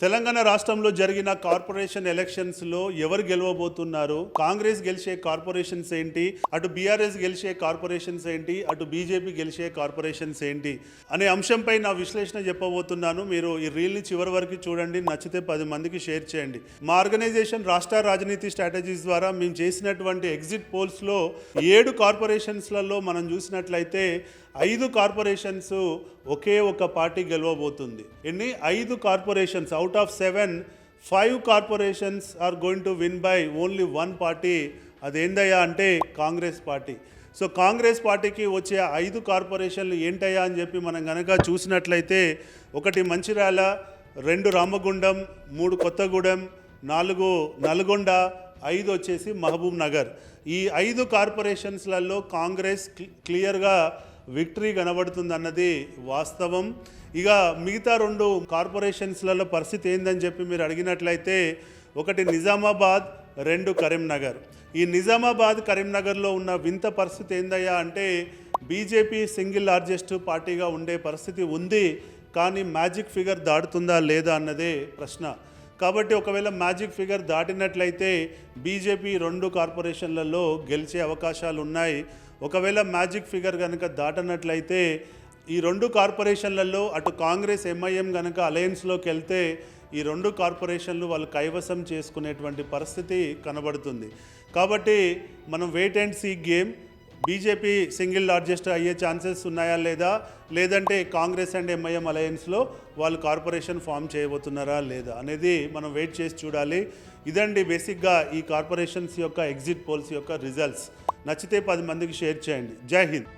తెలంగాణ రాష్ట్రంలో జరిగిన కార్పొరేషన్ ఎలక్షన్స్లో ఎవరు గెలవబోతున్నారు, కాంగ్రెస్ గెలిచే కార్పొరేషన్స్ ఏంటి, అటు బీఆర్ఎస్ గెలిచే కార్పొరేషన్స్ ఏంటి, అటు బీజేపీ గెలిచే కార్పొరేషన్స్ ఏంటి అనే అంశంపై నా విశ్లేషణ చెప్పబోతున్నాను. మీరు ఈ రీల్ని చివరి వరకు చూడండి, నచ్చితే 10 మందికి షేర్ చేయండి. మా ఆర్గనైజేషన్ రాష్ట్ర రాజనీతి స్ట్రాటజీస్ ద్వారా మేము చేసినటువంటి ఎగ్జిట్ పోల్స్లో 7 కార్పొరేషన్స్లలో మనం చూసినట్లయితే 5 కార్పొరేషన్స్ ఒకే ఒక పార్టీ గెలవబోతుంది. ఎన్ని 5 corporations out of 7, 5 corporations are going to win by only 1 party. అదేందయ్యా అంటే కాంగ్రెస్ పార్టీ. సో కాంగ్రెస్ పార్టీకి వచ్చే 5 కార్పొరేషన్లు ఏంటయ్యా అని చెప్పి మనం కనుక చూసినట్లయితే 1 మంచిర్యాల, 2 రామగుండం, 3 కొత్తగూడెం, 4 నల్గొండ, 5 వచ్చేసి మహబూబ్ నగర్. ఈ 5 కార్పొరేషన్స్లలో కాంగ్రెస్ క్లియర్గా విక్టరీ కనబడుతుందన్నది వాస్తవం. ఇక మిగతా 2 కార్పొరేషన్స్లలో పరిస్థితి ఏందని చెప్పి మీరు అడిగినట్లయితే 1 నిజామాబాద్, 2 కరీంనగర్. ఈ నిజామాబాద్ కరీంనగర్లో ఉన్న వింత పరిస్థితి ఏందయ్యా అంటే బీజేపీ సింగిల్ లార్జెస్ట్ పార్టీగా ఉండే పరిస్థితి ఉంది, కానీ మ్యాజిక్ ఫిగర్ దాటుతుందా లేదా అన్నదే ప్రశ్న. కాబట్టి ఒకవేళ మ్యాజిక్ ఫిగర్ దాటినట్లయితే బీజేపీ 2 కార్పొరేషన్లలో గెలిచే అవకాశాలు ఉన్నాయి. ఒకవేళ మ్యాజిక్ ఫిగర్ కనుక దాటనట్లయితే ఈ 2 కార్పొరేషన్లలో అటు కాంగ్రెస్ ఎంఐఎం కనుక అలయన్స్లోకి వెళ్తే ఈ 2 కార్పొరేషన్లు వాళ్ళు కైవసం చేసుకునేటువంటి పరిస్థితి కనబడుతుంది. కాబట్టి మనం wait and see game. BJP single largest అయ్యే ఛాన్సెస్ ఉన్నాయా లేదా, లేదంటే కాంగ్రెస్ అండ్ ఎంఐఎం అలయన్స్లో వాళ్ళు కార్పొరేషన్ ఫామ్ చేయబోతున్నారా లేదా అనేది మనం వెయిట్ చేసి చూడాలి. ఇదండి బేసిక్గా ఈ కార్పొరేషన్స్ యొక్క ఎగ్జిట్ పోల్స్ యొక్క రిజల్ట్స్. నచ్చితే 10 మందికి షేర్ చేయండి. జై హింద్.